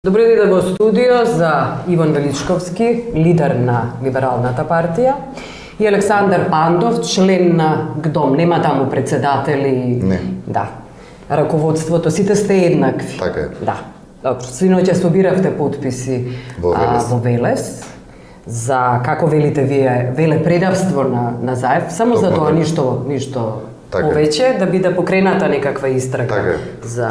Добро дојде во студио за Иван Величковски, лидер на Либералната партија, и Александар Пандов, член на ГДОМ. Нема таму председатели. Не. Да. Раководството, сите сте еднакви. Така е. Да. Добро, синоќа собиравте потписи Во Велес. во Велес за, како велите вие, велепредавство на Заев, само за Токму тоа така. ништо Така е. повеќе, да биде покрената некаква истрага Така е. за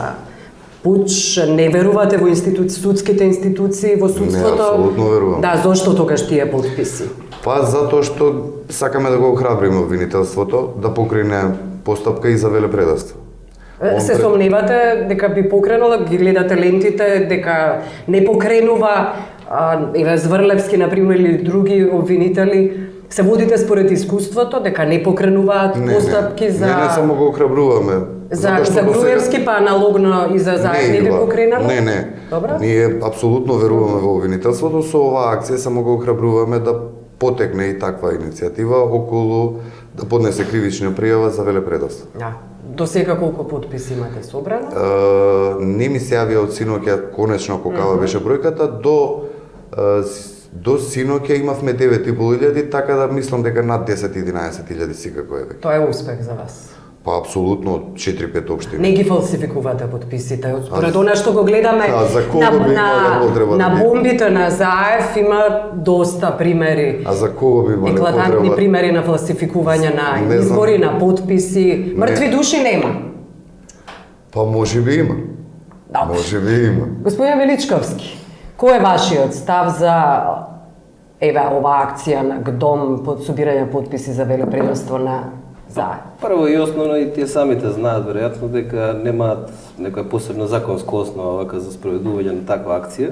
пуч. Не верувате во судските институции, во судството? Не, апсолутно верувам. Да, зошто тогаш тие потписи? Па затоа што сакаме да го охрабриме обвинителството да покрене постапка и за велепредавство. Се сомневате дека би покренула, ги гледате лентите, дека не покренува, еве Зврлевски, например, или други обвинители, се водите според искуството, дека не покренуваат постапки за... Не само го охрабруваме. За Груевски, па аналогно и за Заев не би покренало? Не. Добра? Ние апсолутно веруваме во обвинителството, со оваа акција само го охрабруваме да потекне и таква иницијатива околу да поднесе кривична пријава за велепредавство. Да. До сега колку потписи имате собрано? Не ми се јавија од синоќа конечно каква беше бројката, до синоќа имавме 9.500, така да мислам дека над 10-11.000 секако е веќе. Тоа е успех за вас. Па апсолутно 4-5 општини. Не ги фалсификувате потписите. Според она што го гледаме за кого би имале потреба на да ги? бомбите на Заев има доста примери. А за кого би имале Еклатантни потреба? примери на фалсификување на Не знам. избори, на потписи. Мртви души нема. Па може би има. Добро. Може би има. Господин Величковски, кој е вашиот став за оваа акција на ГДОМ под собирање потписи за велепредавство на Заев? Прво и основно и тие самите знаат веројатно дека немаат некоја посебна законска основа вака за спроведување на таква акција.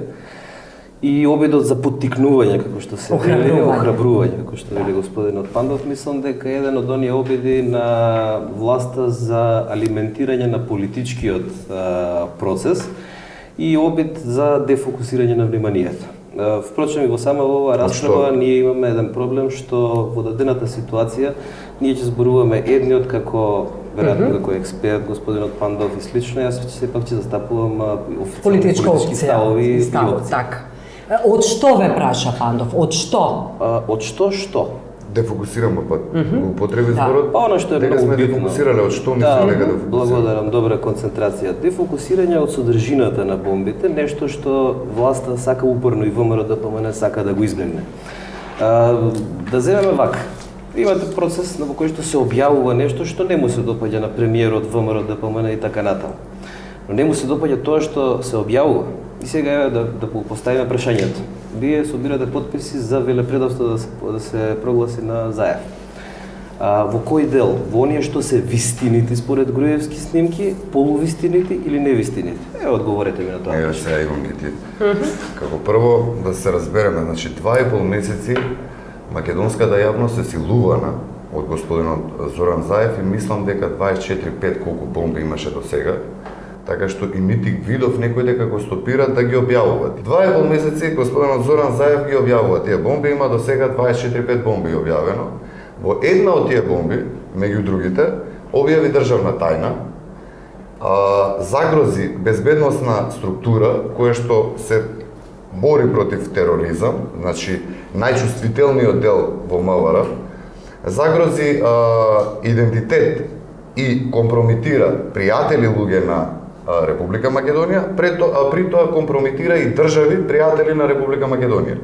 И обидот за поттикнување, како што се вели, охрабрување, како што вели господинот Пандов, мислам дека е еден од оние обиди на власта за алиментирање на политичкиот процес и обид за дефокусирање на вниманието. Впрочем, и во сама оваа расправа ние имаме еден проблем што во дадената ситуација ние ќе зборуваме едниот како веројатно како експерт, господинот Пандов и слично, јас сепак ќе застапувам Политичка политички ставови и опции. така. Од што ве праша Пандов? Од што? Од што? Дефокусираме пат. Го употреби зборот. Па она што е дека многу сме битно. дефокусирале, од што мислам дека дефокусираме? Благодарам, добра концентрација. Дефокусирање од содржината на бомбите, нешто што власта сака упорно и ВМРО ДПМН сака да го избегне. Да земеме вака. Имате процес во кој што се објавува нешто што не му се допаѓа на премиерот, ВМРО ДПМН и така натаму. Но не му се допаѓа тоа што се објавува. И сега е да поставиме прашањето. Вие собирате потписи за велепредавство да се прогласи на Заев. Во кој дел? Во оние што се вистините според Груевски снимки, полувистините или невистините? Одговорете ми на тоа. Еве сега имам ги тие. Како прво да се разбереме, значи 2,5 месеци македонската јавност е силувана од господинот Зоран Заев и мислам дека 24-5 колку бомби имаше до сега. Така што и нити видов некој дека го стопираат да ги објавуваат. 2,5 месеци господинот Зоран Заев ги објавува тие бомби, има до сега 24-5 бомби објавено. Во една од тие бомби, меѓу другите, објави државна тајна, загрози безбедносна структура која што се бори против тероризам, значи најчувствителниот дел во МВР, загрози идентитет и компрометира пријатели луѓе на Република Македонија, при тоа компрометира и држави пријатели на Република Македонија.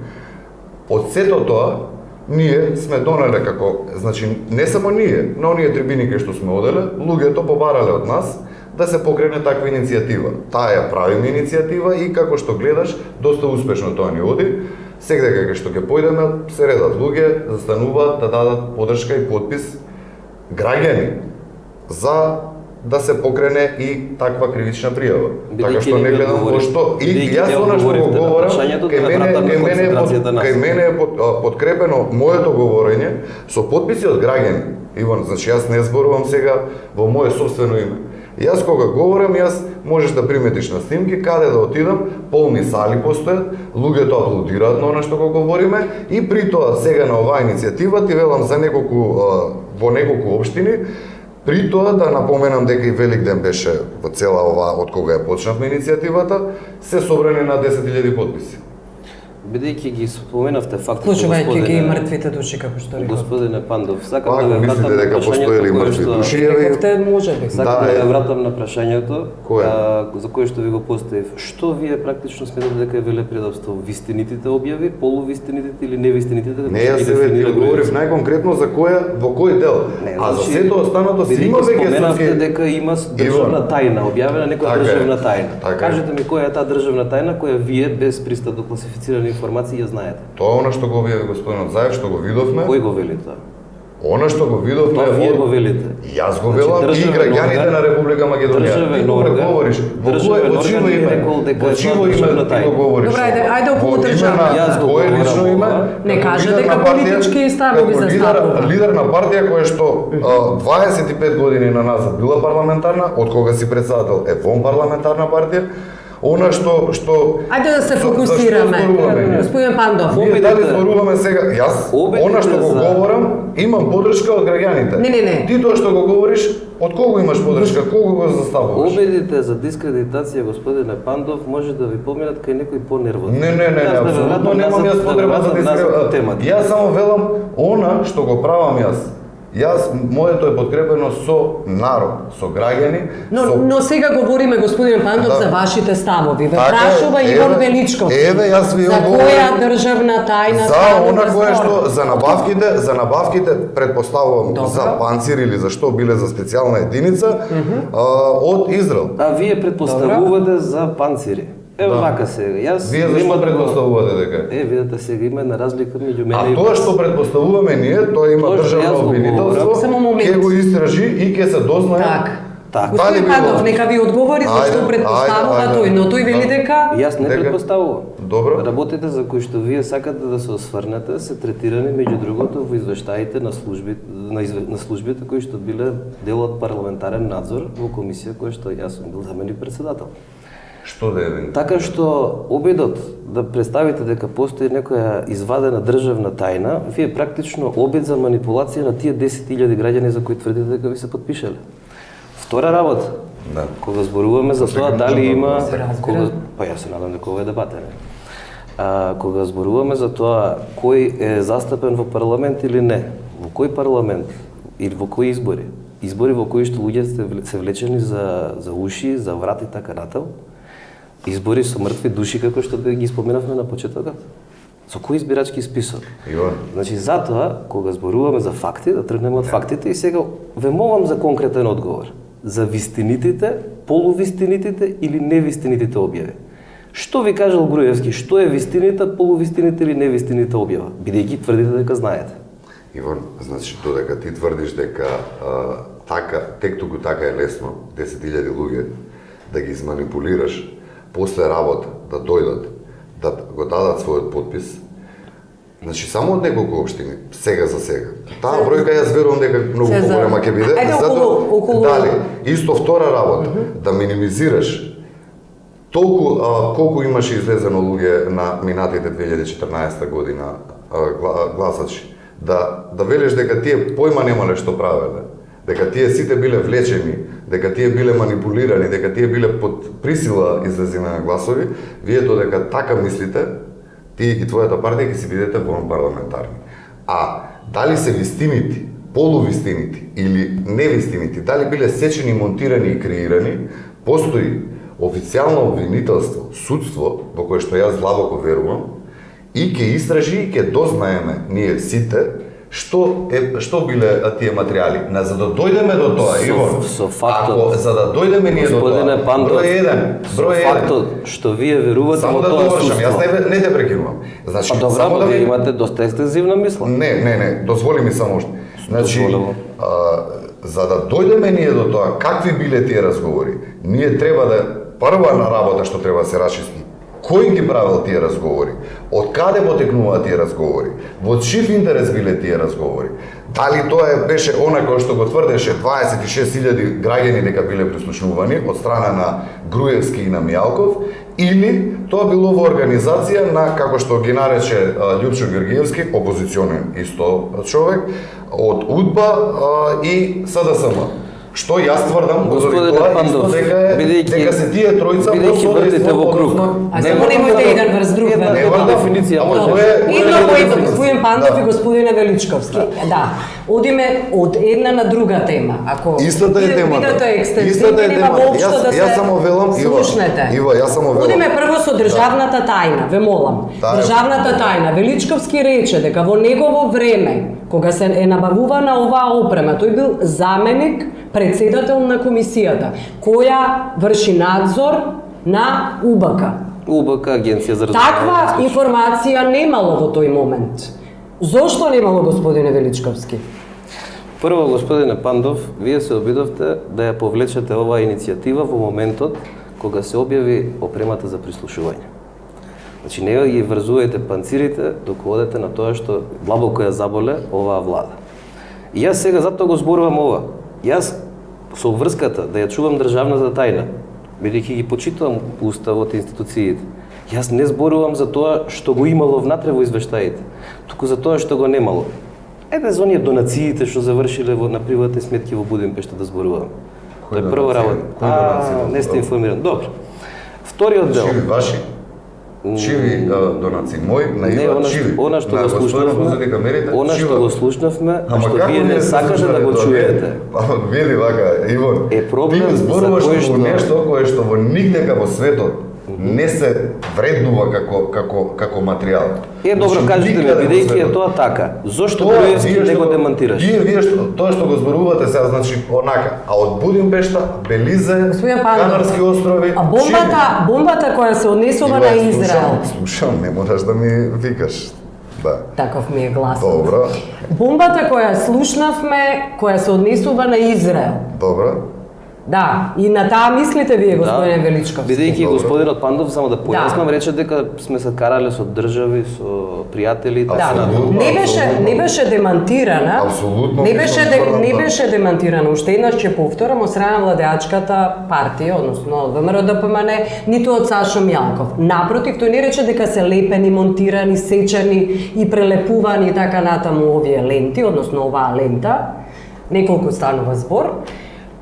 Од сето тоа, ние сме донеле како, значи не само ние, на оние трибини кај што сме оделе, луѓето побарале од нас да се покрене таква иницијатива. Таа ја правиме иницијатива и како што гледаш, доста успешно тоа ни оди. Сегде кај што ќе појдеме, се редат луѓе, застануваат да дадат подршка и подпис граѓани за да се покрене и таква кривична пријава. Така што не гледам во што и јас она што го говорам, кај мене е подкрепено моето говорење со подписи од граѓани. Иван, значи јас не зборувам сега во мое собствено име. Јас кога говорам, јас можеш да приметиш на снимки каде да отидам, полни сали постојат, луѓето аплодираат на она што го говориме и при тоа сега на оваа иницијатива ти велам за во неколку општини При тоа да напоменам дека и Великден беше во цела оваа од кога ја почнавме иницијативата, се собрани на 10.000 потписи. Бидејќи ги споменавте фактите, Вклучувајќи ги и мртвите души, како што реков. Господине Пандов, сакам Ако да ве мислите вратам на дека постоеле прашањето мртви кое души, што... Рековте, може би. Сакам да ве вратам на прашањето за кое што ви го поставив. Што вие практично сметате дека е велепредавство? Вистинитите објави, полувистинитите или невистинитите? Не, јас се ти одговорив најконкретно за во кој дел. А за сето останато си има веќе споменавте дека има државна тајна, објавена некоја државна тајна. Кажете ми која е таа државна тајна која вие без пристап до класифицирани информации ја знаете? Тоа она што го објави господинот Заев, што го видовме. Кој го вели тоа? Она што го видовме. Тоа вие го велите. Јас го велам и граѓаните на Република Македонија. Ти го говориш. Во чиво име? Во чиво име ти го говориш? Добре, ајде околу држава. Јас го Кое лично име? Не кажа дека политички ставови застапува. Лидер на партија која што 25 години на назад била парламентарна, од кога си председател е вон парламентарна партија. Она што Ајде да се фокусираме. Господин Пандов, ние дали зборуваме сега, јас она што го говорам, имам подршка од граѓаните. Не. Ти тоа што го говориш, од кого имаш подршка, кого го заставуваш? Обидите за дискредитација, господине Пандов, може да ви поминат кај некој понервозен. Не, апсолутно немам јас потреба за дискредитација. Јас само велам она што го правам јас. Моето е подкрепено со народ, со граѓани. Но сега говориме, господин Пандов, за вашите ставови. Ве прашува Иван Величков. Јас ви за која државна тајна за она кое што за набавките предпоставувам за панцир или за што биле за специјална единица од Израел. А вие предпоставувате за панцири. Ево вака сега. Јас вие зашто предпоставувате дека? Видете сега има една разлика меѓу мене и тоа што предпоставуваме ние, тоа има државно обвинителство, ќе го истражи и ќе се дознае. Так. Господин Пандов, нека ви одговори за што предпоставува тој, но тој вели дека јас не предпоставувам. Добро. Работите за кои што вие сакате да се осврнете се третирани меѓу другото во извештаите на службите кои што биле дел од парламентарен надзор во комисија која што јас сум бил заменик председател. Што да е? Така што обидот да представите дека постои некоја извадена државна тајна, вие практично обид за манипулација на тие 10.000 граѓани за кои тврдите дека ви се потпишале. Втора работа. Кога зборуваме за тоа дали има јас се надам дека ова е дебата, не? Кога зборуваме за тоа кој е застапен во парламент или не, во кој парламент или во кои избори, избори во кои што луѓе се влечени за уши, за врат и така натаму, избори со мртви души, како што ги споменавме на почетокот. Со кој избирачки список? Значи, затоа, кога зборуваме за факти, да тргнеме од фактите и сега ве молам за конкретен одговор. За вистинитите, полувистинитите или невистинитите објави. Што ви кажал Груевски? Што е вистинита, полувистинита или невистинита објава? Бидејќи тврдите дека знаете. Иван, значи, додека ти тврдиш дека тек туку така е лесно 10.000 луѓе да ги изманипулираш, после работа да дојдат, да го дадат својот подпис, значи само од неколку општини, сега за сега. Таа бројка јас верувам дека многу поголема ќе биде. Дали, исто втора работа, да минимизираш колку имаше излезено луѓе на минатите 2014 година гласачи, да велиш дека тие појма немале што правеле, дека тие сите биле влечени, дека тие биле манипулирани, дека тие биле под присила излезење на гласови, вие додека така мислите, ти и твојата партија ќе си бидете парламентарни. А дали се вистинити, полувистинити или невистинити, дали биле сечени, монтирани и креирани, постои официјално обвинителство, судство, во кое што јас длабоко верувам, и ќе истражи и ќе дознаеме ние сите што биле тие материјали. За да дојдеме до тоа, Ивор, за да дојдеме ние до тоа, број 1, фактот што вие верувате во тоа судство. Јас не те прекинувам. Значи, само да вие имате доста екстензивна мисла. Не, дозволи ми само уште. Значи, за да дојдеме ние до тоа, какви биле тие разговори, ние треба да прва на работа што треба да се расчисти. Кој ги правил тие разговори? Од каде потекнуваат тие разговори? Во чив интерес биле тие разговори? Дали тоа беше она кој што го тврдеше 26.000 граѓани дека биле прислушнувани од страна на Груевски и на Мијалков, или тоа било во организација на, како што ги нарече Љупчо Георгиевски, опозиционен исто човек, од УДБА и СДСМ. Што јас тврдам, Господине тоа Пандов, исто дека се тие тројца бидејќи вртите во круг. А само немојте еден врз друг. Една дефиниција ама може. тоа е Едно по едно, господин Пандов и господине Величковски. Да. Одиме од една на друга тема. Ако Истата е темата. Бидете Истата екстензивни, е нема темата. воопшто да се Јас само велам, слушнете. Ива, јас само велам. Одиме прво со државната тајна, ве молам. Таа е- Државната тајна. Величковски рече дека во негово време, кога се е набавувана оваа опрема, тој бил заменик председател на комисијата, која врши надзор на УБК. УБК, Агенција за Таква разузнавање. информација немало во тој момент. Зошто немало, господине Величковски? Прво, господине Пандов, вие се обидовте да ја повлечете оваа иницијатива во моментот кога се објави опремата за прислушување. Значи, не ги врзувајте панцирите доколку одете на тоа што длабоко ја заболе оваа влада. И јас сега затоа го зборувам ова. Јас со обврската да ја чувам државната тајна, бидејќи ги почитувам уставот и институциите. Јас не зборувам за тоа што го имало внатре во извештаите, туку за тоа што го немало. Еде за оние донациите што завршиле на приватни сметки во Будимпешта да зборувам. Тоа е прва работа. Кои донации? Не сте информиран. Добро. Вториот дел. Чиви ваши? Чиви донаци? Мој на Не, Ива Чиви. она што На го господина слушнавме, Бузетика Мерите, она што Чива. го слушнавме, а Ама што како вие не сте сакате да слушнале го тоа? чуете. Види вака, Ивон. Е проблем ти зборуваш за кој околу што- нешто кое што во нигдека во светот не се вреднува како материјал. Е, добро, Значи, кажете ми, никаде во бидејќи е светот. тоа така, зошто Тоа Груевски вие не што го демантираш? Вие тоа што го зборувате сега, значи онака, а од Будимпешта, Белизе, Господин Пандов, Канарски острови, А бомбата која се однесува на Израел, Слушам, не можеш да ми викаш. Да. таков ми е гласот. Добро, Бомбата која слушнавме, која се однесува на Израел. добро. Да, и на таа мислите вие, господине Величковски. Бидејќи Добро. господинот Пандов, само да појаснам, рече дека сме се карале со држави, со пријатели и така Да, натаму. не беше демантирана. Апсолутно Не мислам беше тврдам, не да. беше демантирана. Уште еднаш ќе повторам од страна на владеачката партија, односно од ВМРО ДПМН, ниту од Сашо Мјалков. Напротив, тој не рече дека се лепени, монтирани, сечени и прелепувани и така натаму овие ленти, односно оваа лента. Неколку станува збор.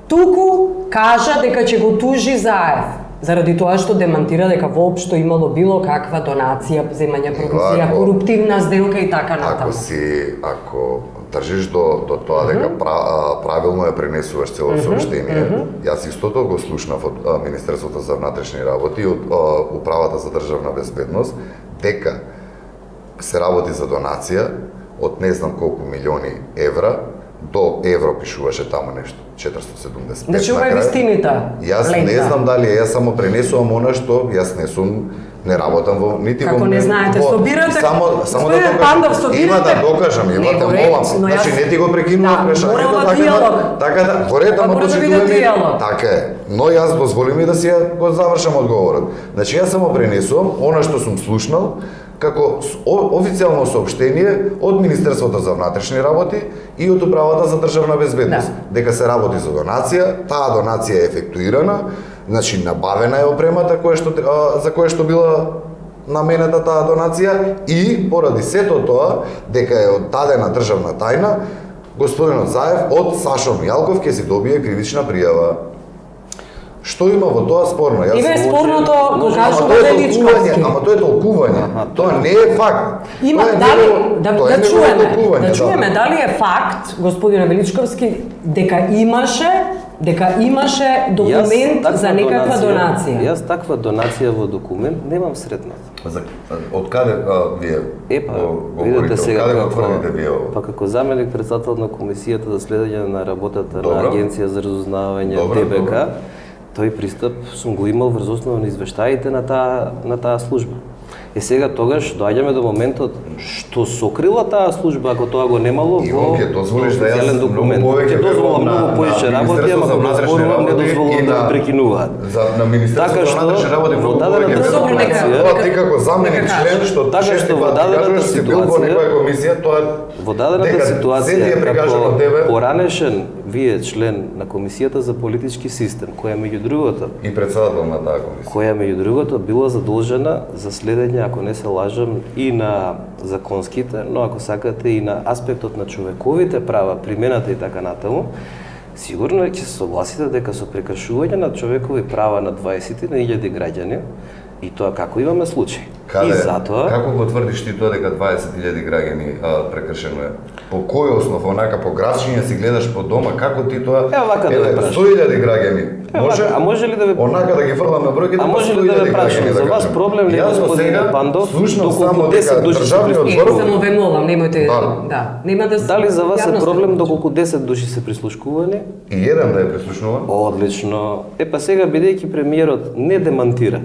Туку кажа дека ќе го тужи Заев, заради тоа што демантира дека воопшто имало било каква донација, земање провизија, Ако- коруптивна сделка и така натаму. Ако држиш до тоа дека правилно ја пренесуваш цело сообштение, јас истото го слушнав од Министерството за внатрешни работи и од Управата за државна безбедност дека се работи за донација од не знам колку милиони евра до евро пишуваше таму нешто 475 Значи ова на е крај. вистината. Јас лента. не знам дали јас само пренесувам она што јас не сум, не работам во нити Како во не знаете, собирате- само да Господине докажам. Пандов, собирате- Има да докажам, има Не, да во ред, молам. но Значи јас- не ти го прекинувам Да, прашањето, мора ова диалог. така да, во ред, Ова ама мора да почитуваме биде ми. диалог. Така е. Но јас дозволи ми да си ја го завршам одговорот. Значи јас само пренесувам она што сум слушнал како официјално соопштение од Министерството за внатрешни работи и од Управата за државна безбедност, дека се работи за донација, таа донација е ефектуирана, значи набавена е опремата за која што била наменета таа донација и поради сето тоа дека е оддадена државна тајна, господинот Заев од Сашо Мјалков ќе си добие кривична пријава. Што има во тоа спорно? Јас Еве спорното го може- кажува Ама тоа е Величковски. толкување, ама тоа е толкување. Тоа не е факт. Има Тоа е дали негово- да тоа е негово чуеме, толкување, да чуеме дали е факт, господине Величковски, дека имаше документ Јас за некаква донација. Јас таква донација во документ немам сретнат. Од каде вие Епа, го видете говорите? сега Од каде го како, тврдите вие ово? па како заменик председател на комисијата за следење на работата Добро. на Агенција за разузнавање Добро, ТБК, добро. тој пристап сум го имал врз основа на извештаите на таа служба. И сега тогаш доаѓаме до моментот што сокрила таа служба ако тоа го немало И во ќе дозволиш да јас официјален многу документ. повеќе Ќе дозволам верувам многу повеќе работи, ама кога зборувам не дозволувам да ме прекинуваат. На Министерството Така за што, внатрешни работи во многу дадената повеќе ситуација- верувам. Тоа ти како заменик Нека член кажеш. што Така чести што во пати дадената кажуваш си бил во ситуација- некоја комисија, тоа Во дадената дека се ти ситуација, е прикажано како тебе поранешен вие член на Комисијата за политички систем, која меѓу другото, и председател на таа комисија. која меѓу другото била задолжена за следење, ако не се лажам, и на законските, но ако сакате и на аспектот на човековите права, примената и така натаму, сигурно ќе се согласите дека со прекршување на човекови права на 20 на 1000 граѓани, и тоа како имаме случај. Каде, И затоа како го тврдиш ти тоа дека 20.000 граѓани прекршено е? По кој основ, онака по грачиња си гледаш по дома, како ти тоа? Ево вака да ве прашам. 100.000 граѓани. Може? вака, а може ли да ве Онака да ги фрламе бројките, А може ли да ве прашам, за вас проблем ли е, господине Пандов, доколку 10 души се државниот Само ве молам, немојте, Да. нема да Дали за вас е јавноста проблем да доколку 10 души се прислушкувани? и еден да е прислушнуван? Одлично. Па сега, бидејќи премиерот не демантира,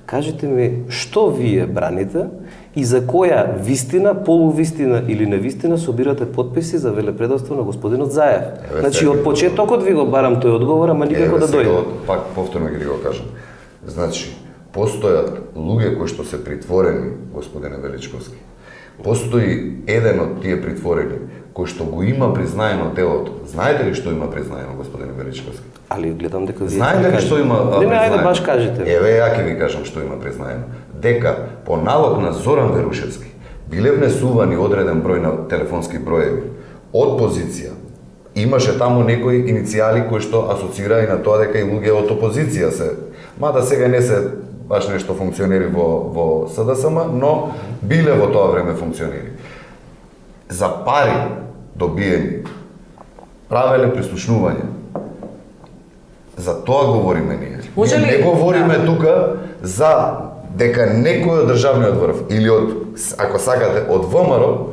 кажете ми што вие браните и за која вистина, полувистина или невистина собирате потписи за велепредавство на господинот Заев? Еве, Значи, сега од почетокот ви го барам тој одговор, ама никако да сега, дојде. пак повторно ги го кажам. Значи, постојат луѓе кои што се притворени, господине Величковски. Постои еден од тие притворени кој што го има признаено делото. Знаете ли што има признаено, господине Величковски? Али гледам дека вие Знаете ли што има Не, признаено? ајде баш кажете. Еве, ја ќе ви кажам што има признаено. Дека по налог на Зоран Верушевски биле внесувани одреден број на телефонски броеви од позиција. Имаше таму некои иницијали кои што асоцира и на тоа дека и луѓе од опозиција се. Мада сега не се баш нешто функционери во СДСМ, но биле во тоа време функционери. За пари добиени правеле прислушнување. За тоа говориме ние. Може Ние ли- не говориме да. тука за дека некој од државниот врв или од, ако сакате, од ВМРО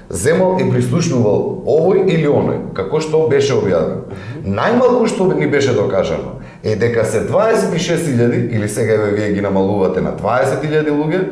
земал и прислушнувал овој или оној, како што беше објавено. Најмалку што ни беше докажано е дека се 26.000 или сега еве вие ги намалувате на 20.000 луѓе,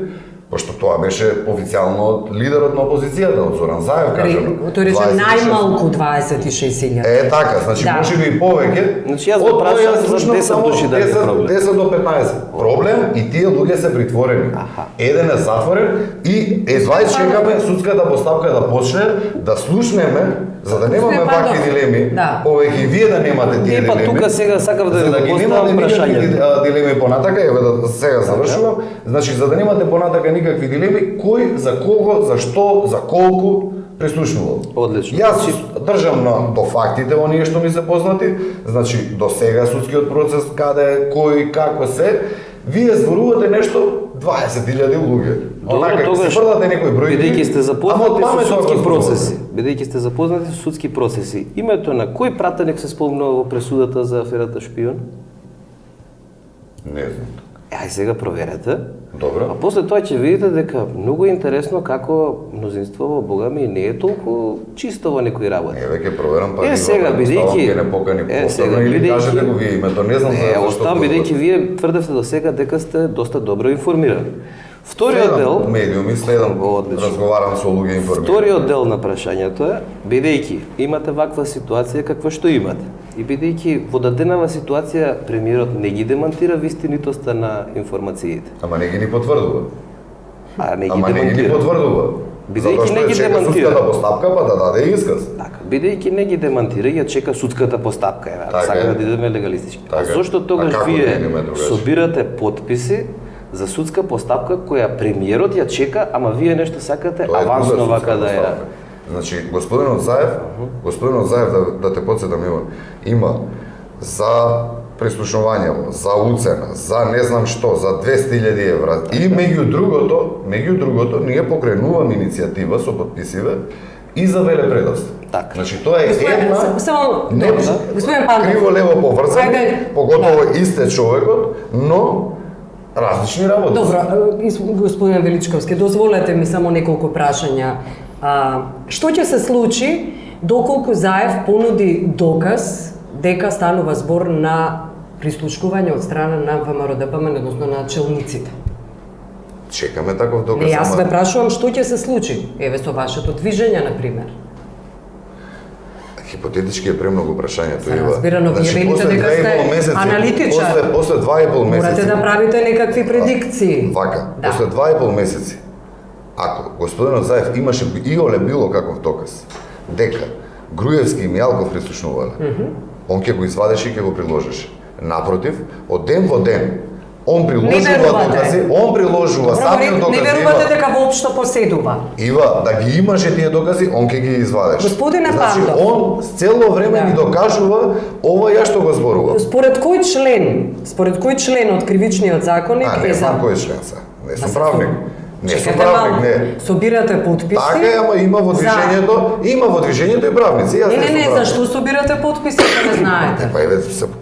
пошто тоа беше официјално од лидерот на опозицијата, од Зоран Заев кажано. Тој рече 26. најмалку 26.000. Е така, значи Да. може би и повеќе. Значи, јас го Од тоа прашам јас за слушнав 10 само души дали е 10 проблем. 10 до 15. Проблем и тие луѓе се притворени. Аха. Еден е затворен и едва чекаме судската постапка да почне, да слушнеме, за да немаме Господин вакви Пандов, дилеми, да. повеќе и вие да немате тие Не, па дилеми. тука сега сакав да за ви да го ги поставам немате никакви прашањето. дилеми понатака, еве да сега завршувам. Значи за да немате понатака никакви дилеми, кој за кого, за што, за колку прислушнувал. Одлично. Јас држам до фактите оние што ми се познати, значи до сега судскиот процес каде, кој, како се, вие зборувате нешто 20.000 луѓе. Онака, тогаш, се фрлате некој број. бидејќи сте ама од запознати памет со тоа го судски зборувате. процеси, бидејќи сте запознати со судски процеси, името на кој пратеник се спомнува во пресудата за аферата Шпион? Не знам. Ај сега проверете. Добро. А после тоа ќе видите дека многу е интересно како мнозинство во Бога ми не е толку чисто во некои работи. Еве ќе проверам па Е, ви сега, го бидејќи- ќе не покани е, сега, повторно или бидејќи- кажете го вие името, не знам Не, зашто оставам го бидејќи вие тврдевте до сега дека сте доста добро информирани. Вториот дел, медиуми следам, Одлично. разговарам со луѓе информирани. Вториот дел на прашањето е, бидејќи имате ваква ситуација каква што имате, и бидејќи во даденава ситуација премиерот не ги демантира вистинитоста на информациите, Ама не ги ни потврдува. а не ги Ама не ги ни демантира. потврдува. Бидејќи Затоа што не ја ги чека демантира. судската постапка па да даде исказ. Така, бидејќи не ги демантира, ја чека судската постапка, еве, Така сака е. да идеме легалистички. Така е. А зошто А тогаш како да вие идеме другачи? собирате потписи за судска постапка која премиерот ја чека, ама вие нешто сакате Тоа е авансно друга вака судска да ја... постапка. Значи, господинот Заев, да те подсетам Иван, има за прислушнување, за уцена, за не знам што, за 200.000 евра. И меѓу другото, ние покренуваме иницијатива со потписиве и за велепредавство. Така. Значи, тоа е една Само, не добро, господин Пандов. криво лево поврзани, Ајде, поготово исте човекот, но различни работи. Добро, господин Величковски, дозволете ми само неколку прашања. Што ќе се случи доколку Заев понуди доказ дека станува збор на прислушкување од страна на ВМРО-ДПМН, односно на челниците? Чекаме таков доказ. Не, јас ама- ве прашувам што ќе се случи, еве со вашето движење, на пример. Хипотетички е премногу прашањето, Се Ива. разбира, но вие велите после дека 2,5 сте месеци, аналитичар. После 2,5 месеци. Морате да правите некакви предикции. Вака, Да. после 2,5 месеци, ако господинот Заев имаше иоле било каков доказ дека Груевски и Мијалков прислушнувале, он ќе го извадеше и ќе го приложеше. Напротив, од ден во ден, Он приложува верувате. докази, он приложува самиот Не докази. верувате дека воопшто поседува. Ива, да ги имаше тие докази, он ќе ги извадеш. Господине значи, Пандов. он цело време Да. ни докажува ова ја што го зборува. Според кој член од кривичниот законник Не знам кој член се. Не сум се правник. Не сум Чекате правник, малку. не. Собирате подписи. Така е, ама има во движењето и правници. Јас Не, сум правник. зашто собирате подписи, ако не знаете? Па еве,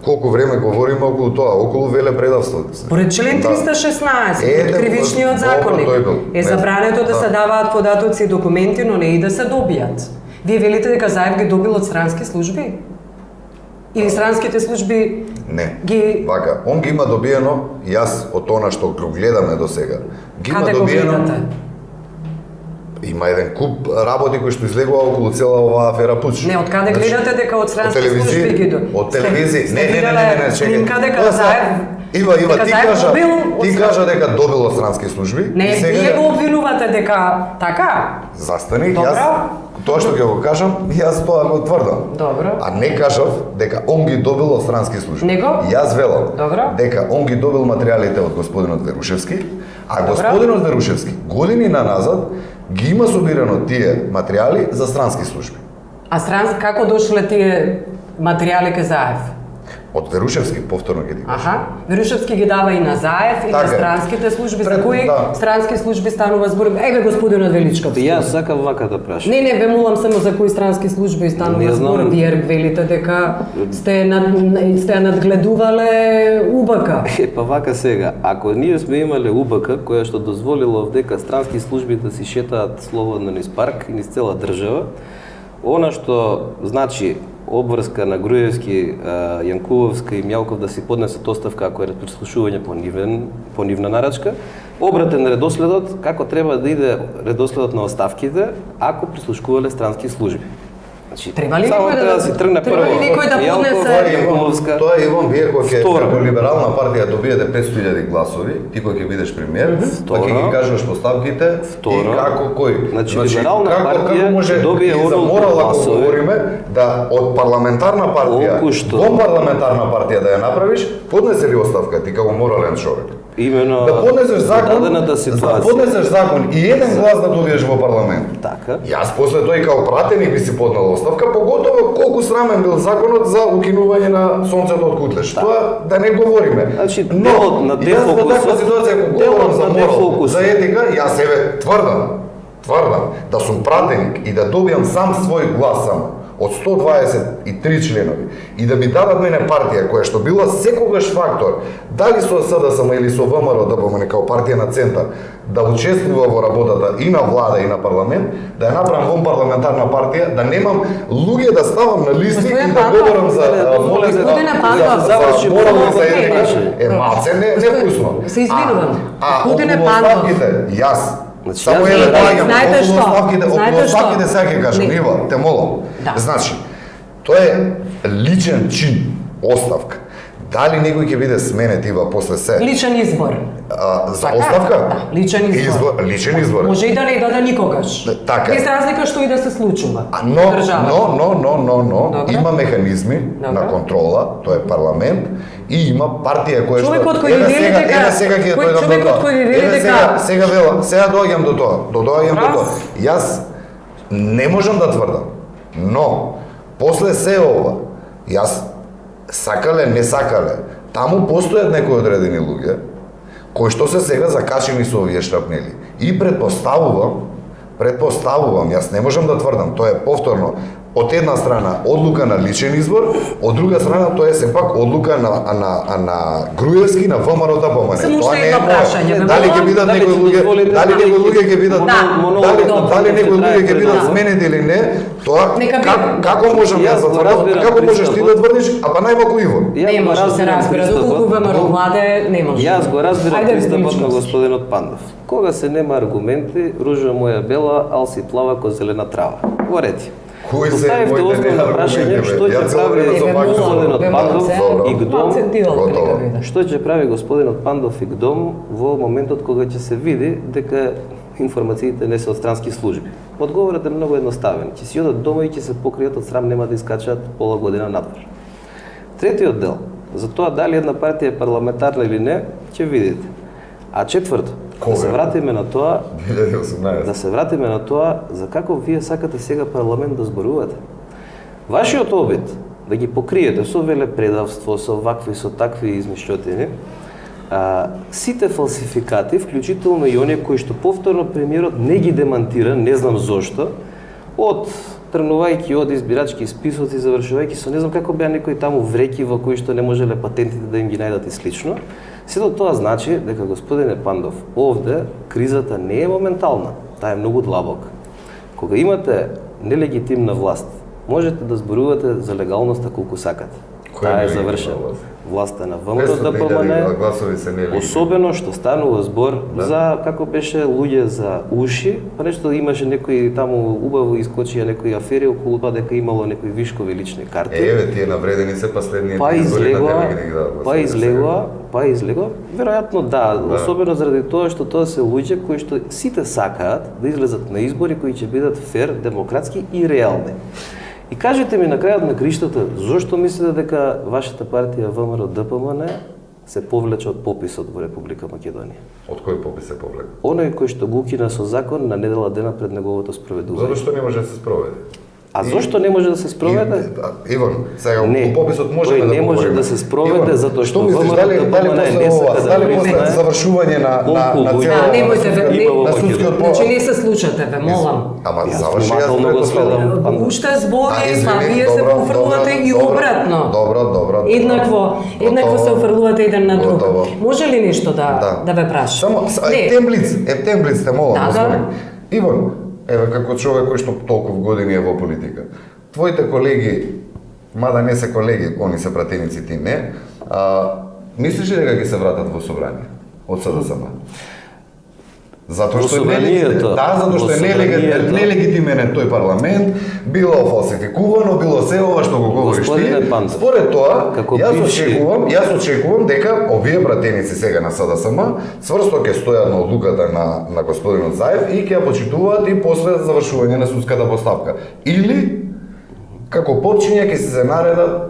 колку време говориме околу тоа, околу велепредавство. Според член Да. 316 Ете, од кривичниот добро, законник тој бил. е Не, забрането да да. се даваат податоци и документи, но не и да се добијат. Вие велите дека Заев ги добил од странски служби? Или странските служби Не. ги... Вака, он ги има добиено, јас од она што го гледаме до сега. Ги има Каде го добиено. гледате? Има еден куп работи кои што излегува околу цела оваа афера Пуч. Не, од каде Значи, гледате дека од од странски телевизија, служби ги до... Од телевизија. Сте Не, виделе чекај. снимка дека Тоа са- Заев... Ива, дека ти Заев кажа, добил од ти стран- кажа дека добил од странски служби. Не, и сега вие го обвинувате дека така? Застаних, Добро. јас тоа што ќе го кажам, јас тоа го тврдам. Добро. А не кажав дека он ги добил од странски служби. Него? Јас велам Добро. дека он ги добил материјалите од господинот Верушевски, а Добро. господинот Верушевски години назад ги има собирано тие материјали за странски служби. А како дошле тие материјали ке Заев? Од Верушевски, повторно ќе ти кажам. Аха. Верушевски ги дава и на Заев, и на Така е. странските служби. За Пред- кои да. странски служби станува збор? Еве господинот Величковски. Јас сакам вака да прашам. Не, ве молам само за кои странски служби станува Не збор. знам. Вие велите дека сте ја надгледувале УБК. Па вака сега, ако ние сме имале УБК која што дозволила дека странски служби да си шетаат слободно низ парк и низ цела држава, она што значи обврска на Груевски, Јанкуловска и Мјалков да си поднесат оставка ако е прислушување по нивна нарачка, обратен редоследот како треба да иде редоследот на оставките ако прислушкувале странски служби. Значи, Треба ли само некој да- треба да си тргне треба ли прво некој да Мјалков, поднесе- Јанкуловска. Тоа е Иван, вие кој ќе Второ. како либерална партија добиете 500.000 гласови, ти кој ќе бидеш премиер, па ќе ги кажеш поставките и Второ. како кој. Значи, либерална партија може добие и за оноliko морал ако гласови. говориме да од парламентарна партија Колку што? во парламентарна партија да ја направиш, поднесе ли оставка ти како морален човек? Имено Да поднесеш закон, дадената да ситуација. поднесеш закон и еден глас да добиеш во парламент. Така. Јас после тој као пратеник би си поднал оставка, поготово колку срамен бил законот за укинување на сонцето од Кутлеш. Тоа да не говориме. Значи, делот на јас во таква дефокусот- ситуација ако делот говорам за на морал, дефокусот. за етика, јас себе тврдам да сум пратеник и да добијам сам свој глас сам од 123 членови и да ми дадат мене партија која што била секогаш фактор, дали со СДСМ или со ВМРО да помине као партија на центар, да учествува во работата и на влада и на парламент, да ја направам вон парламентарна партија, да немам луѓе да ставам на листи Господин и да Пандов, говорам за молам Господине Пандов, заврши морал и за прво етика. прашање. Малце невкусно. Се извинувам. А Господине околу Пандов. оставките, јас Значи, само јас еден знаете доаѓам, што? околу оставките, Знаете околу што? оставките сега ќе кажам, Не. Ива, те молам. Да. Значи, тоа е личен чин, оставка. Дали некој ќе биде сменет Ива после се? Личен избор. За Така? оставка? Да, личен избор. Личен избор. Може и да не даде никогаш. Така е. Без разлика што и да се случува. Но Добро. има механизми Добро. на контрола, тоа е парламент и има партија која што Човекот кој ви вели дека- еве сега ќе кој- дојдам до човекот тоа. кој ви вели Еве дека- сега велам, сега доаѓам до тоа. Доаѓам до Добро. тоа. Јас не можам да тврдам, но после се ова, јас сакале, не сакале, таму постојат некои одредени луѓе кои што се сега закачени со овие шрапнели. И предпоставувам, јас не можам да тврдам, тоа е повторно од една страна одлука на личен избор, од друга страна тоа е сепак одлука на Груевски, на ВМРО да помане. Само Тоа уште не е едно моја. прашање, бе, Дали ќе молам? бидат Дали некои ќе луѓе, дозволите дали некои луѓе ќе бидат дали некои луѓе ќе бидат сменети или не, тоа Нека биде. како можам јас Јас да го тврдам, разбирам како можеш ти да пристапот. тврдиш, а па најмалку Иво. Не може да се разбира, доколку ВМРО владе, не може. Јас го разбирам Ајде, пристапот на Величковски. господинот Пандов. Кога се нема аргументи, ружа моја бела, ал си плава ко зелена трава. Во ред. Кои се Поставивте моите основно прашање, аргументи, бе? што ќе Ја цело прави време Еве, молам, господинот ве Пандов молам, и ГДОМ, малце диалог Готово. нека биде. што ќе прави господинот Пандов и ГДОМ во моментот кога ќе се види дека информациите не се од странски служби? Одговорот е многу едноставен. Ќе си одат дома и ќе се покријат од срам, нема да искачат пола година надвор. Третиот дел, за тоа дали една партија е парламентарна или не, ќе видите. А четврто, Кога? да се вратиме на тоа, 2018. да се вратиме на тоа за како вие сакате сега парламент да зборувате. Вашиот обид да ги покриете со велепредавство, со вакви, со такви измишлјотини, сите фалсификати, вклучително и оние кои што повторно премиерот не ги демантира, не знам зошто, тргнувајќи од избирачки списоци, завршувајќи со не знам како беа некои таму вреќи во кои што не можеле патентите да им ги најдат и слично. Сето тоа значи дека, господине Пандов, овде кризата не е моментална, таа е многу длабока. Кога имате нелегитимна власт, можете да зборувате за легалноста колку сакате. Таа е завршена. Власта на ВМРО ДПМН, гласови се нелегитимни. особено што станува збор за, како беше, луѓе за уши, па нешто имаше некои таму убаво искочија некои афери околу тоа дека имало некои вишкови лични карти. Еве тие навредени се последните Па избори на излегува, тебе ги дадат. па излегува, веројатно да, особено заради тоа што тоа се луѓе кои што сите сакаат да излезат на избори кои ќе бидат фер, демократски и реални. И кажете ми на крајот на криштата, зошто мислите дека вашата партија ВМРО ДПМН се повлече од пописот во Република Македонија? Од кој попис се повлека? Оној кој што го укина со закон на недела дена пред неговото спроведување. Затоа што не може да се спроведе. А зошто не може да се спроведе? Иван, сега Не, по пописот може тој да не може говориме. да се спроведе затоа што мислиш, ВМРО дали ДПМН после не ова, сака да дали после признае завршување на колку луѓе цело немојте ве- не- на судскиот Значи не се слушате, ве молам. Ама Јас заврши внимателно го следам. Пандов. Уште збори, извини, па вие се добро, пофрлувате и добро, обратно. Добро. Еднакво се офрлувате еден на друг. Готово. Може ли нешто да ве прашам? Само Не. ептемблиц те молам, Да, господин. Иван, еве како човек кој што толков години е во политика. Твоите колеги, мада не се колеги, они се пратеници, ти не, мислиш ли дека ќе се вратат во собрание од СДСМ? Затоа што собранието. затоа што е нелегитимен е тој парламент, било фалсификувано, било се ова што го говориш ти. Господине Пандов, Според тоа, како јас очекувам дека овие пратеници сега на СДСМ сврсто ќе стојат на одлуката на господинот Заев и ќе ја почитуваат и после завршување на судската постапка. Или како почиња ќе се наредат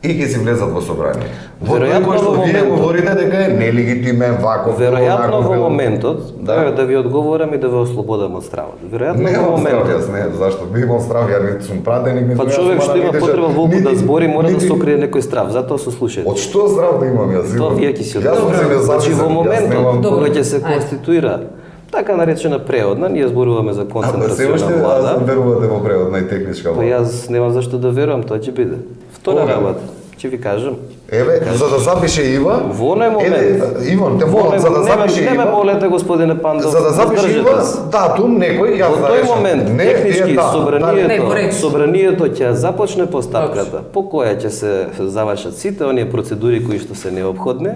и ќе си влезат во собрание. Веројатно Во што во вие моментот. говорите дека е нелегитимен ваков. Веројатно онаков, во било. моментот, Да. да ви одговорам и да ве ослободам од стравот. Веројатно Не во имам страв, моментот. јас не, зашто би имал страв, ја не сум пратеник, не Па сум, човек јас што мора има да потреба идеш- волку да нити- збори мора да нити- се окрие некој страв, затоа се слушајте. Од што здрав да имам јас? Тоа Иван? вие ќе си Јас сум се одговорите. Значи независен, во јас моментот немам- Добро. кога ќе се Ајде. конституира така наречена преодна, ние зборуваме за Ама се уште концентрациона влада. верувате во преводна и техничка Па влада. јас немам зашто да верувам, тоа ќе биде. Втора Кога? работа, ќе ви кажам. Еве, за да запише Ива. Во оној момент. Еве, Иван, те Во молам, оној- за да не ме- запише Не ме Ива. молете, господине Пандов, За да запише здржете Ива, се. датум некој, јас Во да тој решам. момент, Не, технички, тие, да, Не, во ред. собранието ќе започне постапката по која ќе се завршат сите оние процедури кои што се неопходни,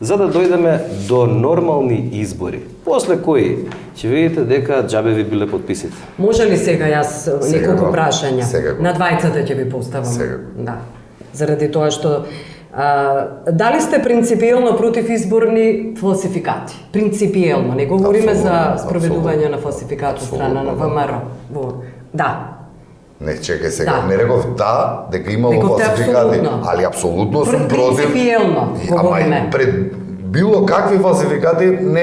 за да дојдеме до нормални избори. После кои ќе видите дека џабе ви биле подписите. Може ли сега јас Сега неколку го. прашања? Сега го. На двајцата ќе ви поставам. Сега го. Да. Заради тоа што дали сте принципиелно против изборни фалсификати? Принципиелно, не говориме за Апсолутно, спроведување на апсолутно. фалсификат од страна на Апсолутно, ВМРО. Да. Не, чекај сега, Да. не реков да, дека имало Рековте фалсификати, апсолутно. али апсолутно сум против. Принципиелно Ама говориме. и пред било какви фалсификати не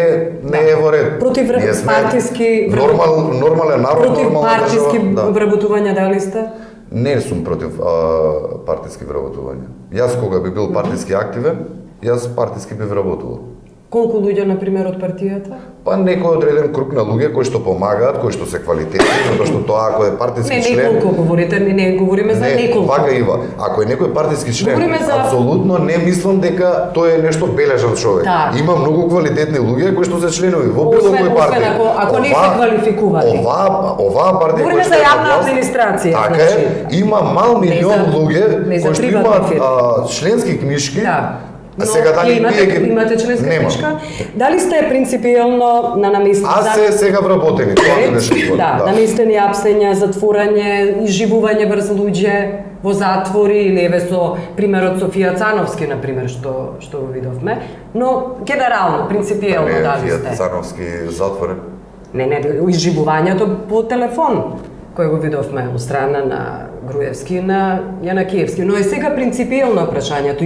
е во ред. Против Ние сме партиски нормален народ, Против нормална партиски држава. Да. вработувања дали сте? Не сум против партиски вработувања. Јас кога би бил партиски активен, јас партиски би вработувал. Колку луѓе, на пример, од партијата? Па некој одреден круг на луѓе кои што помагаат, кои што се квалитетни, затоа што тоа ако е партиски Не, член, неколку говорите, не говориме за неколку. вака Ива. Ако е некој партиски член, Говориме за- апсолутно не мислам дека тој е нешто бележан човек. Так. Има многу квалитетни луѓе кои што се членови во било Освен- кој партија. освен ако не се квалификувани. Оваа партија Говориме која за што е јавна на власт, администрација, Така значи. е, има мал милион за- луѓе не за кои што приватни имаат фирми. членски книжки. Да. А сега дали имате членска Немам. книжка? Дали сте принципиелно на наместни? Аз се сега вработени, тоа не беше збор. Да, наместени апсења, затворање, изживување врз луѓе во затвори или еве со примерот Софија Цановски на пример што го видовме, но генерално, принципиелно Не, дали Фијат сте? Цановски затворен. Не, изживувањето по телефон кој го видовме од страна на Груевски на Јанакиевски. Но е сега принципиелно прашањето,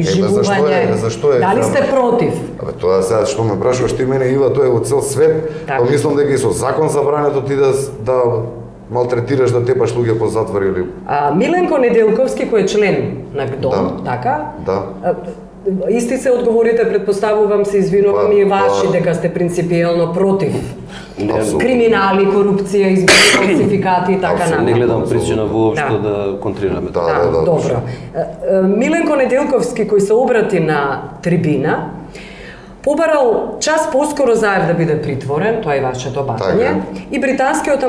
зашто е Дали сте против? Абе, тоа сега што ме прашуваш ти мене, Ива, тоа е во цел свет. Така. Па мислам дека и со закон забрането ти да малтретираш, да тепаш луѓе по затвори или... Миленко Неделковски, кој е член на ДОМ, така? Да. Исти се одговорите, предпоставувам се, извинувам и ваши, па- дека сте принципиелно против Апсолутно. криминали, корупција, изборни фалсификати и така Апсолутно. Не натаму. гледам причина воопшто Да. да контрираме Да, тоа. да, Добро. Миленко Неделковски, кој се обрати на трибина, побарал час поскоро Заев да биде притворен, тоа е вашето батање, и британскиот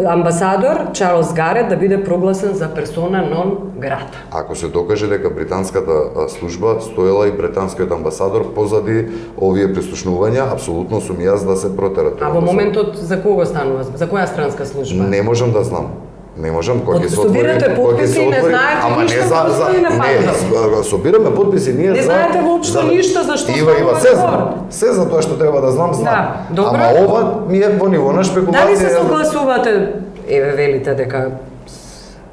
амбасадор Чарлс Гарет да биде прогласен за персона нон грата. Ако се докаже дека британската служба стоела и британскиот амбасадор позади овие прислушнувања, апсолутно сум јас да се протера. А во моментот за кого станува? За која странска служба? Не можам да знам. Не можам, кој ќе се отвори... Собирате кој ќе потписи се и не отвори- знаете Ама ништо не за господина Пандов. Не, собираме потписи, ние Не знаете воопшто ништо за што Ива, станува се збор. знам. Се за тоа што треба да знам, знам. Да, добро. Ама ова ми е во ниво на шпекулација. Дали се согласувате, велите дека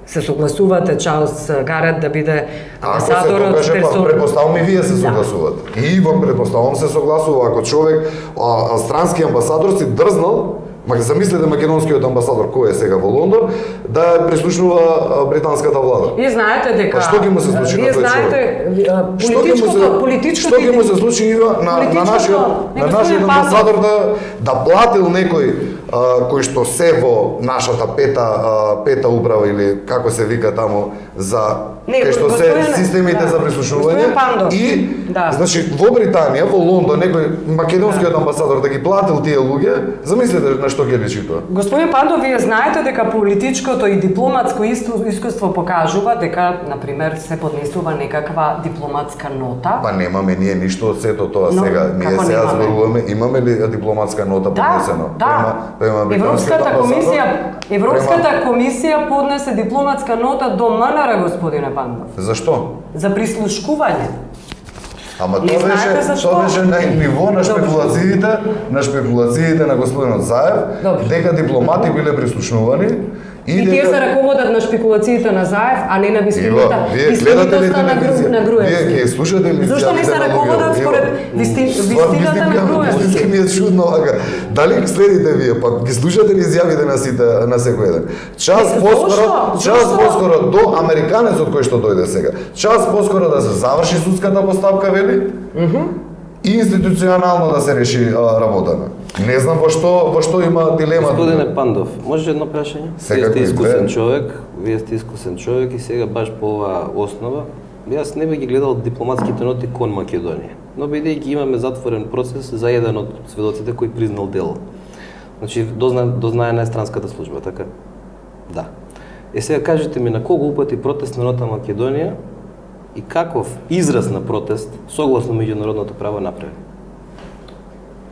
се согласувате Чарлс Гарет да биде Ако се амбасадорот докаже, па персон... предпоставам и вие се Да. согласувате. И во предпоставам се согласува. Ако човек, странски амбасадор си дрзнал, замислете македонскиот амбасадор кој е сега во Лондон, да прислушнува британската влада. Вие знаете дека... Па што ќе му се случи на Вие тој знаете, Што ќе му се случи Ива, на нашиот амбасадор да платил некој кој што се во нашата пета управа или како се вика таму за кај што се господине, системите да. за прислушување Господин Пандов, и да. значи во Британија, во Лондон некој македонскиот амбасадор да ги платил тие луѓе, замислете на што ќе личи тоа. Господин Пандов, вие знаете дека политичкото и дипломатско искуство покажува дека, например, се поднесува некаква дипломатска нота. Па немаме ние ништо од сето тоа Но, сега. Ние како сега немаме? зборуваме, имаме ли дипломатска нота поднесена? Да. Према британскиот Европската комисија поднесе дипломатска нота до МНР, господине Пандов, Зашто? за прислушкување. Ама Не знаете зашто? тоа беше на ниво на шпекулациите на господинот Заев, Добро. дека дипломати биле прислушнувани И тие се раководат на шпекулациите на Заев, а не на Ива, вистината. вие гледате ли телевизија? на Груевски. Вие ги слушате ли? Зошто не се раководат според вистината на Груевски? Вистински ми е чудно вака. Дали ги следите вие, па ги слушате ли изјавите на секој еден? Час Зошто? поскоро до американецот кој што дојде сега. Час поскоро да се заврши судската постапка, вели? И институционално да се реши работата. Не знам во што има дилема. Господине Пандов, може едно прашање? Сега Вие сте кој искусен две? човек, вие сте искусен човек и сега баш по оваа основа, јас не би ги гледал дипломатските ноти кон Македонија. Но бидејќи имаме затворен процес за еден од сведоците кој признал дело. Значи дознае најстранската служба, така? Да. Сега кажете ми на кого упати протест на нота Македонија и каков израз на протест согласно меѓународното право направи?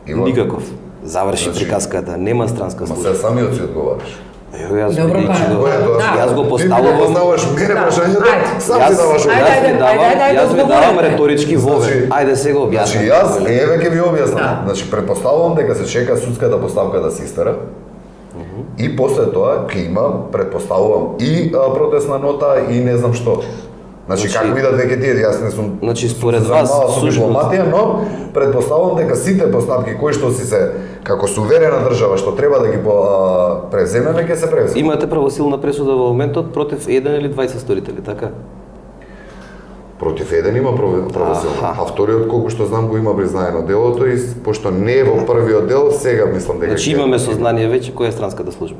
Има. Никаков. Заврши Значи, приказката, нема странска Ма служба. се самиот си одговараш. Јас Добро, бидејќи па, го- Кој е тоа? Да. Јас го Ти ми поставувам. поставуваш мене Да. прашањето, Ајде. сам си даваш Ајде, одговор. ајде. Јас ви давам одговорете. реторички вове. Значи- Ајде сега Значи објасни. јас еве ќе ви објаснам. Да. Значи претпоставувам дека се чека судската поставка да се истера. И после тоа ќе има, претпоставувам, и протестна нота и не знам што. Значи Значи- како видат веќе тие, јас не сум Значи, според се занимавал вас, со службата- дипломатија, но претпоставувам дека сите постапки кои што си се како суверена држава што треба да ги преземеме ќе се преземе. Имате правосилна пресуда во моментот против еден или двајца сторители, така? Против еден има правосилно, Аха. а вториот колку што знам го има признаено делото и пошто не е во првиот дел, сега мислам дека Значи ќе- имаме сознание веќе која е странската служба.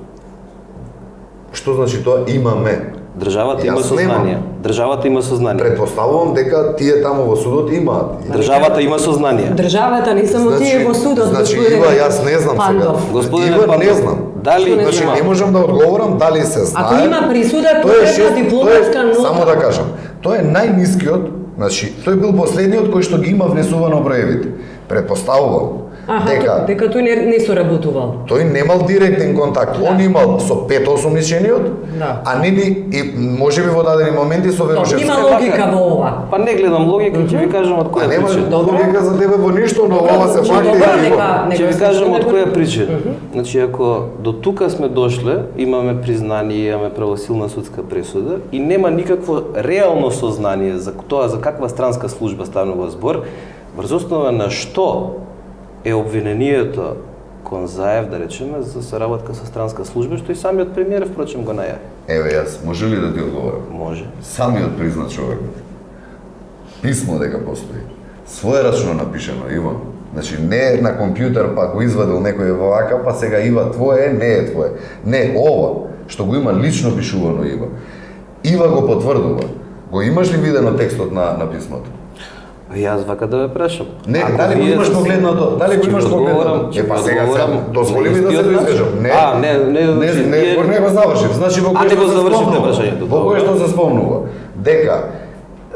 Што значи тоа имаме? Државата има Јас сознание. немам. Државата има сознание. Предпоставувам дека тие таму во судот имаат. Државата има сознание. Државата не само тие во судот, Значи господине Ива, јас не знам Пандов. сега. Господине Ива, не Пандов, знам. дали не Значи има? не можам да одговорам дали се знае. Ако има присуда, Тоа е потребна шест- дипломатска тоа е- нота. Само да кажам, тоа е најнискиот, значи тој бил последниот кој што ги има внесувано броевите. Предпоставувам дека тој не соработувал. Тој немал директен контакт. Он имал со 5 осумничениот, а нели и можеби во дадени моменти со Верушевски. Има логика во ова. Па не гледам логика, ќе ви кажам од која Нема причина. логика за тебе во ништо, но ова се факти. Ќе ви кажам од која причина. Значи, ако до тука сме дошле, имаме признание, имаме правосилна судска пресуда и нема никакво реално сознание за тоа за каква странска служба станува збор, врз основа на што е обвинението кон Заев, да речеме, за соработка со странска служба, што и самиот премиер впрочем го најави. Еве јас, може ли да ти одговорам? Може. Самиот призна човек. Писмо дека постои. Своерачно напишено, Иван. Значи не на компјутер па го извадил некој вака, па сега Ива твое, не е твое. Не, ова, што го има лично пишувано Ива. Ива го потврдува. Го имаш ли видено текстот на писмото? Јас вака да ве прашам. Не, дали го имаш погледнато? Дали го имаш погледнато? Па сега дозволи ми да се доизкажам. Не го завршив. Значи во кое што се спомнува. Во кое што се спомнува дека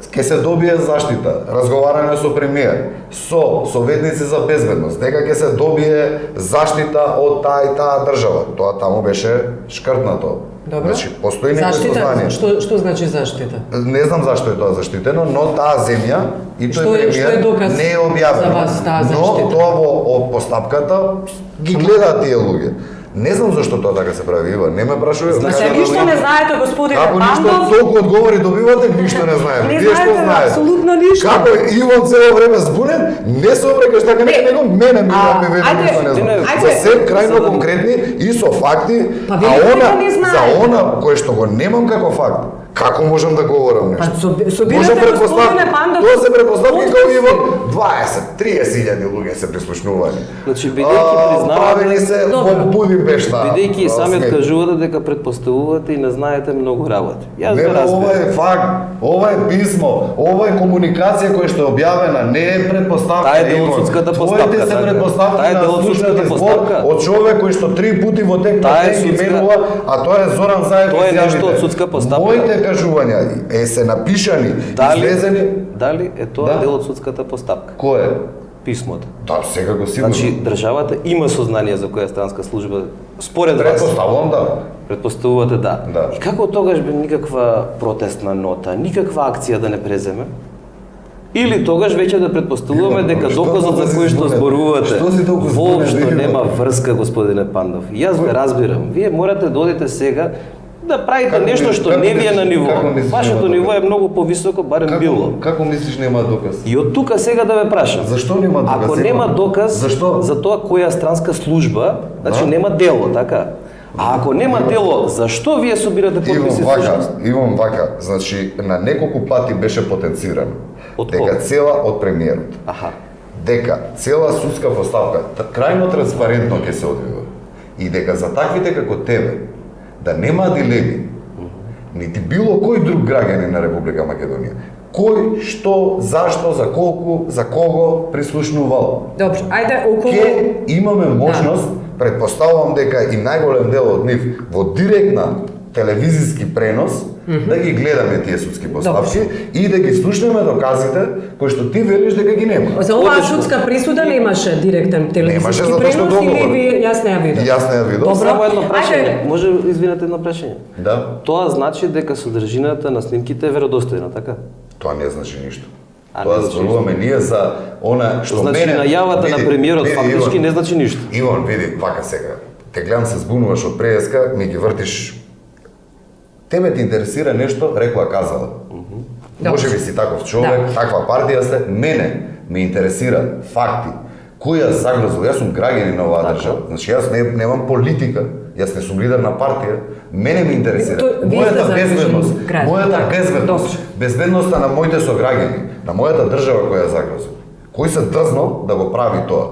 ќе се добие заштита, разговарање со премиер, со советници за безбедност, дека ќе се добие заштита од таа и таа држава. Тоа таму беше шкртнато. Добро. Значи, постои некој сознание. Што значи заштита? Не знам зашто е тоа заштитено, но таа земја и тој премиер не е објавено. За вас таа Но заштита? тоа во постапката ги гледаат тие луѓе. Не знам зашто тоа така се прави, Ива. Не ме прашувај. Значи ништо не знаете, господине Како ништо Пандов? толку одговори добивате, ништо не знаеме. Не Вие што знаете знаете? апсолутно ништо. Како Иван цело време збунен, не се обрекаш така него, мене ми веде ништо не знам. За се крајно конкретни и со факти, Па а вие дека она не знаете. за она кое што го немам како факт. Како можам да говорам нешто? Па собирате, Можам господине Пандов. Тоа се предпоставки како Иван 20-30 луѓе се прислушнувани. Значи, бидејќи признавате- правени се во Будимпешта. Бидејќи самиот снег. кажувате дека предпоставувате и не знаете многу работи. Јас Не, го ова разбирам. е факт, ова е писмо, ова е комуникација која што е објавена, не е предпоставка. Таа е дел од Иван. судската Твоите постапка, се така. предпоставки Таа е дел од на судската случајот збор постапка. од човек кој што 3 пути во тек Таа на е тек ги судска- менува, а тоа е Зоран Заев. Тоа е изјавите. нешто од судска постапка. Моите кажувања се напишани, излезени. Дали е тоа Да. дел од судската постапка? Кој е? Писмото. Да, сега го сигурно. Значи, државата има сознание за која странска служба, според вас. Предпоставувам да. Предпоставувате да. Да. И како тогаш бе никаква протестна нота, никаква акција да не преземе? Или тогаш веќе да предпоставуваме Иван, дека што доказот за толку кој си што збунет? зборувате Што си толку збунет, воопшто Иван? нема врска, господине Пандов. И јас ве разбирам. Вие морате да одите сега да правите Како нешто мислиш- што како не ви е на мислиш- ниво. како мислиш Вашето нема ниво доказ? е многу повисоко, барем било. Како мислиш нема доказ? И од тука сега да ве прашам. Зашто нема доказ? Ако Иван? нема доказ Зашто? за тоа која странска служба, значи Да. нема дело, така? А ако нема дело, зашто вие собирате подписи всушност? Имам вака, значи на неколку пати беше потенцирано Од дека кого? цела од премиерот, Аха. дека цела судска постапка крајно транспарентно ќе се одвива и дека за таквите како тебе да нема дилеми, нити било кој друг граѓанин на Република Македонија, кој, што, зашто, за колку, за кого прислушнувал. Добро, ајде околу Ке имаме можност, предпоставувам дека и најголем дел од нив во директна телевизиски пренос да ги гледаме тие судски постапки и да ги слушнеме доказите кои што ти велиш дека ги нема. За оваа Одлично. судска присуда немаше директен Немаше, телевизиски затоа што пренос или договор. ви јас не ја видов? Јас не ја видов. Добро. Само едно прашање. Ајде. Може извинете едно прашање. Да, Тоа значи дека содржината на снимките е веродостојна, така? тоа не значи ништо. А, Тоа не значи зборуваме ние за она што Значи мене... најавата на Види, премиерот види, фактички Иван, не значи ништо. Иван, види, вака сега. Те гледам се збунуваш од преска, ми ги вртиш. Тебе те интересира нешто, рекла казала. Може би си таков човек, Да. таква партија сте, мене ме интересира факти. Кој ја загрозил? Јас сум граѓанин на оваа држава. Значи јас немам политика, јас не сум лидер на партија. Мене ме интересира Вие сте мојата загрижен безбедност, граѓанин. мојата безбедност, Добро. безбедноста на моите сограѓани, на мојата држава која ја загрозил. Кој се дрзнал да го прави тоа?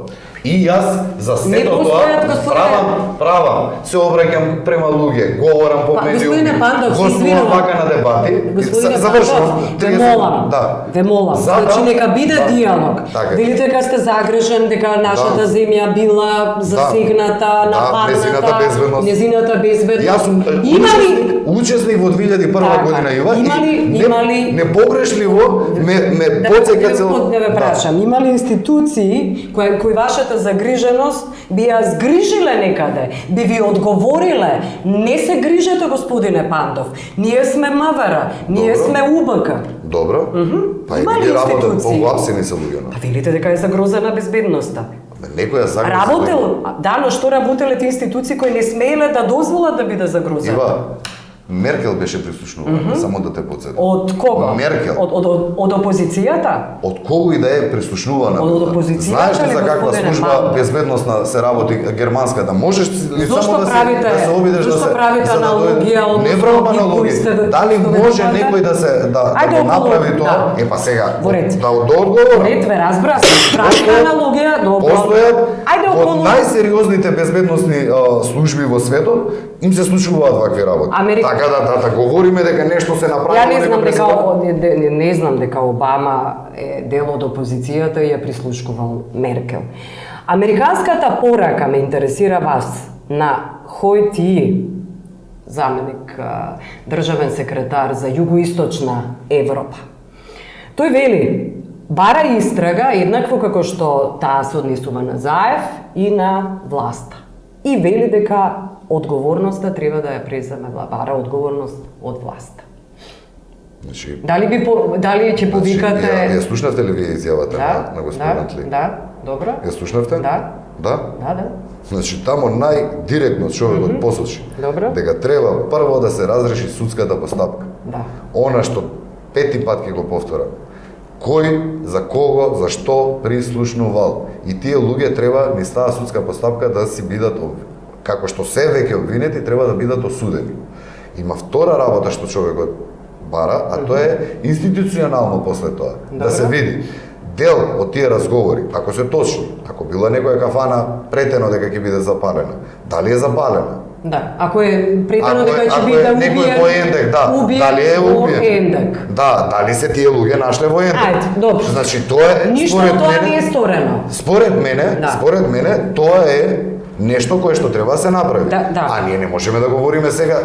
И јас за Не сето тоа постојат, господине. правам, се обраќам према луѓе, говорам по Па, медиуми, господине Пандов, гостувам извинувам. вака на дебати. Господине Завршувам. Пандов, ве 30 молам, Да. ве молам. За Значи да- нека биде да. диалог. Така е. Велите дека сте загрижен дека нашата Да. земја била засегната, нападната, незината безбедност. незината безбедност. Јас сум Има ли учесник во 2001 Така. година, Ива, Има ли- и не погрешливо ме потсека да цел... ве прашам, има ли институции кои вашата вашата загриженост би ја згрижиле некаде, би ви одговориле. Не се грижете, господине Пандов. Ние сме МВР, ние Добро. сме УБК. Добро. Па и Има ли ги работат институции? полуапсени се луѓето. Па велите дека е загрозена безбедноста. Некоја загроза. Работел, да, но што работеле тие институции кои не смееле да дозволат да биде загрозена? Ива, Меркел беше прислушнувана, само да те подсетам. Од кого? Меркел. Од опозицијата? Од кого и да е прислушнувана. Од опозицијата Знаеш ли ли, за каква господине служба Пандов? безбедносна се работи германската? Можеш ли Зошто само да се правите- да се обидеш зошто да се правите за да аналогија, дојде- односно, Не правам ги аналогија. кои Дали сте може ведувате? некој да се Ајде да околу, направи тоа? да. Па сега, Во ред. да одговора. Ред, ве разбрав. Правите аналогија, добро. Постојат Ајде од околу. најсериозните безбедносни служби во светот им се случуваат вакви работи. Така да говориме дека нешто се направи. Ја не знам дека Обама е дел од опозицијата и ја прислушкувал Меркел. Американската порака ме интересира вас на Хој Ти, заменик државен секретар за југоисточна Европа. Тој вели, бара истрага еднакво како што таа се однесува на Заев и на власта. И вели дека одговорноста треба да ја преземе, бара одговорност од власта. Значи, Дали ќе повикате? Ја слушнавте ли вие изјавата на господин Тли? Да, добро. Ја слушнавте? Да. Да? Да. Значи, тамо најдиректно човекот посочи Добро. дека треба прво да се разреши судската постапка. Да. Она што пети пат ќе го повторам. Кој, за кого, за што прислушнувал. И тие луѓе треба низ таа судска постапка да си бидат, како што се веќе обвинети, треба да бидат осудени. Има втора работа што човекот бара, а тоа е институционално после тоа. Да се види дел од тие разговори, ако се точни, ако била некоја кафана претено дека ќе биде запалена, дали е запалена? Да, ако е претено дека ќе биде некој воендек, дали е убиен? Да, дали се тие луѓе нашле воендек? Ајде, добро. Значи тоа е Ништо според од тоа мене, не е сторено. Според мене тоа е нешто кое што треба да се направи. Да. А ние не можеме да говориме сега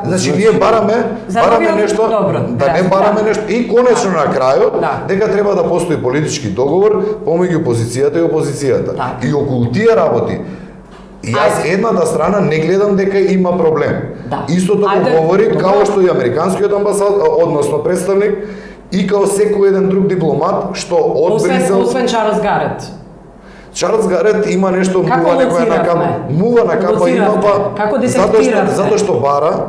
значи ние бараме нешто, да не бараме нешто и конечно на крајот дека треба да постои политички договор помеѓу позицијата и опозицијата. И околу тие работи јас едната страна не гледам дека има проблем. Истото го говори као што и американскиот амбасадор, односно представник, и као секој еден друг дипломат што од Брисел. Освен Чарлс Гарет. Чарлс Гарет има нешто мува на капа има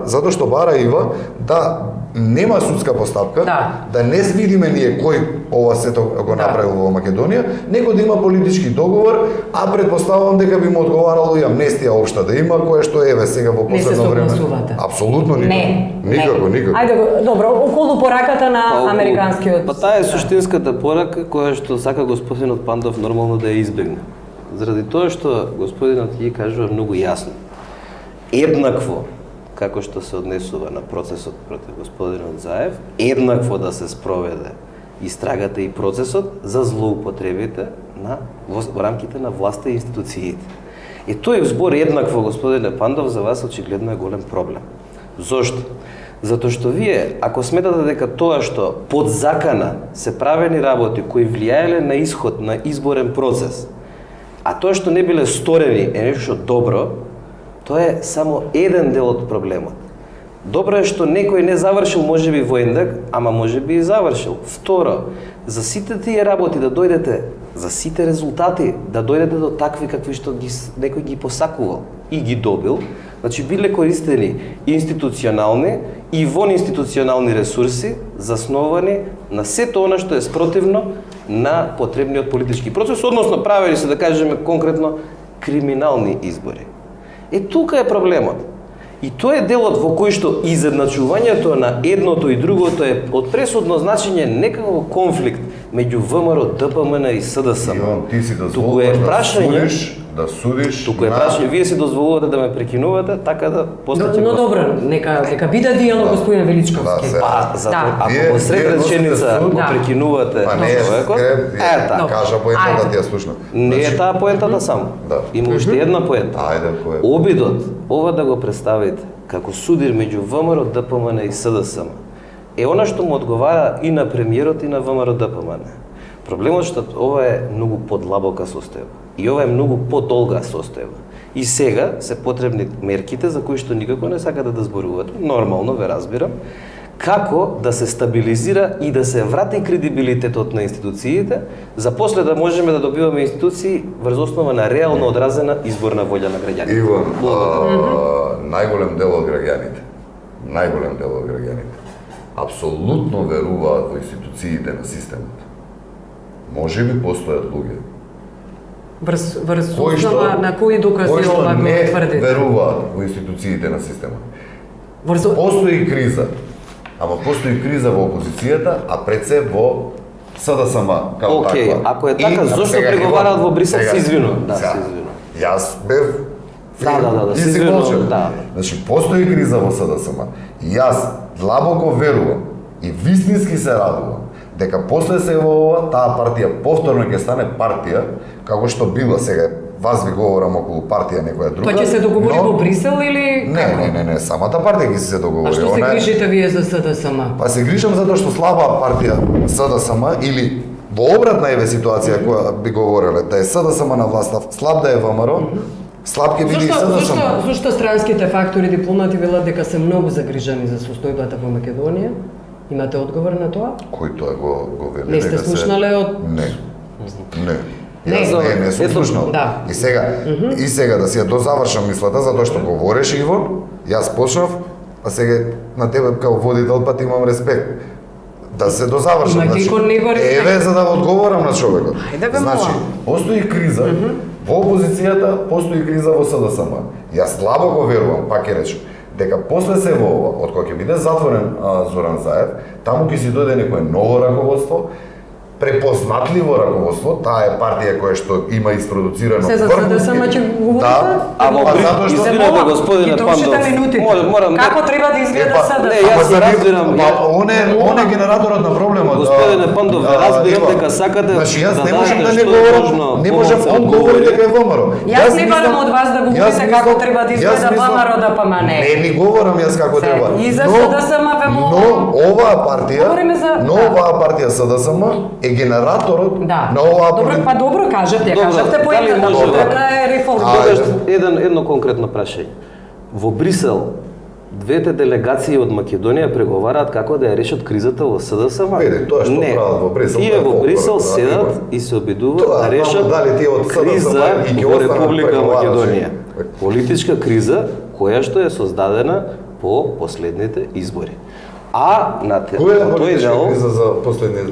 затоа што бара Ива да нема судска постапка, да не видиме ние кој ова сето го направил во Македонија, него да има политички договор, а предпоставувам дека би му одговарало и амнестија општа да има, кое што еве сега во последно време. Не се согласувате? Апсолутно никако. Никако. Ајде, добро, околу пораката на американскиот. Па таа е суштинската порака која што сака господинот Пандов нормално да ја избегне. Заради тоа што господинот ја кажува многу јасно. Еднакво како што се однесува на процесот против господинот Заев, еднакво да се спроведе истрагата и процесот за злоупотребите во рамките на власта и институциите. И тој збор еднакво, господине Пандов, за вас очигледно е голем проблем. Зошто? Затоа што вие, ако сметате дека тоа што под закана се правени работи кои влијаеле на исход на изборен процес, а тоа што не биле сторени е нешто добро, тоа е само еден дел од проблемот. Добро е што некој не завршил можеби воендак, ама можеби и завршил. Второ, за сите тие работи да дојдете, за сите резултати да дојдете до такви какви што некој ги посакувал и ги добил, значи биле користени институционални и вонинституционални ресурси засновани на сето она што е спротивно на потребниот политички процес, односно правени се, да кажеме конкретно, криминални избори. Тука е проблемот. И тоа е делот во кој што изедначувањето на едното и другото е од пресудно значење некако конфликт меѓу ВМРО, ДПМН и СДСМ. Ти си дозволуваш да судиш. Туку е прашање, вие си дозволувате да ме прекинувате, така да постате. Но добро, нека биде диалог, господин Величковски. Ако во сред реченица го прекинувате човекот, кажа поентата да ти ја слушнам. Не е таа поентата само. Има уште една поента. Обидот ова да го представите како судир меѓу ВМРО, ДПМН и СДСМ е она што му одговара и на премиерот и на ВМРО, ДПМН. Проблемот што ова е многу подлабока состојба и ова е многу подолга состојба. И сега се потребни мерките за кои што никако не сакате да зборувате, нормално ве разбирам, како да се стабилизира и да се врати кредибилитетот на институциите, за после да можеме да добиваме институции врз основа на реално одразена изборна волја на граѓаните. Иван, најголем дел од граѓаните, апсолутно веруваат во институциите на системот. Може би постојат луѓе Врз основа на кои докази ова го не тврдите? веруваат во институциите на системот. Врз... Постои криза, ама постои криза во опозицијата, а пред се во СДСМ како Океј, таква. ако е така, И, зошто сега, преговараат во Брисел, сега, се извинувам. Да, сега, се извинувам. Јас бев Да, и се си извинувам, молчев. да. Значи, постои криза во СДСМ. И јас длабоко верувам и вистински се радувам дека после се во ова, таа партија повторно ќе стане партија, како што била сега, вас ви говорам околу партија некоја друга. Тоа ќе се договори во Брисел или како? Не, самата партија ќе се договори. А што се Она е- грижите вие за СДСМ? Па се грижам затоа што слаба партија СДСМ или во обратна еве ситуација која би говореле, да е СДСМ на власта, слаб да е ВМРО, слаб ќе биде и СДСМ. Зошто странските фактори дипломати велат дека се многу загрижени за состојбата во Македонија? Имате одговор на тоа? Кој тоа го вели? Не сте дека се- слушнале од... Не. Не. Јас не сум Ето, слушнал. да. И сега да си ја дозавршам мислата затоа што говореше Ивон, јас почнав, а сега на тебе како водител па ти имам респект. Да се дозавршам. Има ти кон него респект. Еве за да одговорам на човекот. Ајде бе, Значи, мала. постои криза во опозицијата, постои криза во СДСМ. Јас длабоко верувам, пак ќе речем, дека после се во ова, од кога ќе биде затворен Зоран Заев, таму ќе си дојде некое ново раководство, препознатливо раководство, таа е партија која што има isproducirano Се за СДСМ ќе говорите? Да, А во затоа што извинете господине Ги трошите Пандов. минутите. Морам Како треба да изгледа СДСМ? не, јас се разбирам. Он е генераторот на проблемот. Господине Пандов, разбирам дека сакате Значи јас да не можам да дадете не што е говорам, должно, не можам, помоца он да говори говори. дека е ВМРО. Јас не барам од вас да говорите како треба да изгледа ВМРО, да па ма не. Не ни говорам јас како Се, треба. и за Но- СДСМ ве молам. Но оваа партија, Говориме за- но да. оваа партија СДСМ е генераторот Да. на оваа Добро, па добро кажете, Добро, кажавте дали поентата, може потребна е реформа. Ајде. Едно конкретно прашање. Во Брисел двете делегации од Македонија преговараат како да ја решат кризата во СДСМ. Види, тоа што прават во Брисел, Тие тоа е во фолклор, Брисел да, седат има. и се обидуваат Тоа, да решат знамо дали тие од СДСМ криза и ќе во останат Република преговарачи. Македонија. Политичка криза која што е создадена по последните избори. А на Која е тој политичка дел криза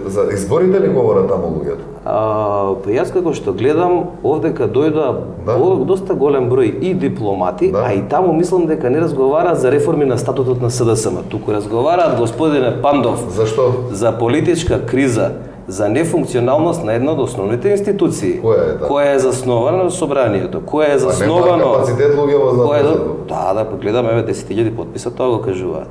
за изборите ли говорат таму луѓето? Па јас како што гледам, овдека дојдоа Да. доста голем број и дипломати, Да. а и таму мислам дека не разговараат за реформи на статутот на СДСМ, туку разговараат, господине Пандов, Зашто? за политичка криза, за нефункционалност на една од основните институции, Која е таа? која е заснована на собранието, која е Па нема засновано... капацитет луѓе во која е... Златниот. Да, па гледам, еве 10.000 потписа, тоа го кажуваат.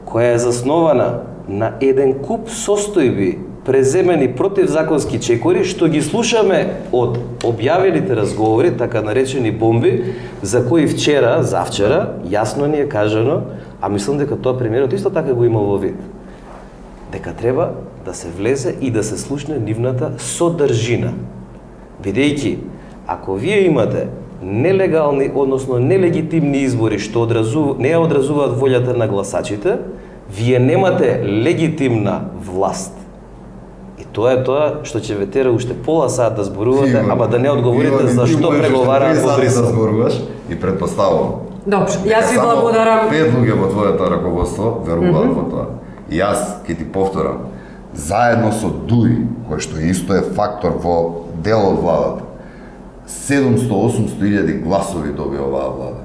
Која е заснована на еден куп состојби преземени противзаконски чекори, што ги слушаме од објавените разговори, така наречени бомби, за кои вчера, завчера, јасно ни е кажано, а мислам дека тоа премиерот исто така го има во вид, дека треба да се влезе и да се слушне нивната содржина. Бидејќи, ако вие имате нелегални, односно нелегитимни избори што не ја одразуваат волјата на гласачите, вие немате легитимна власт. И тоа е тоа што ќе ве тера уште пола сат да зборувате, ама да не одговорите за што преговараат во Да Брисел. зборуваш и предпоставувам. Добро, јас ви Само благодарам. 5 луѓе во твоето раководство веруваат во тоа. И јас ќе ти повторам, заедно со ДУИ, кој што исто е фактор во дел од владата, 700-800 илјади гласови доби оваа влада.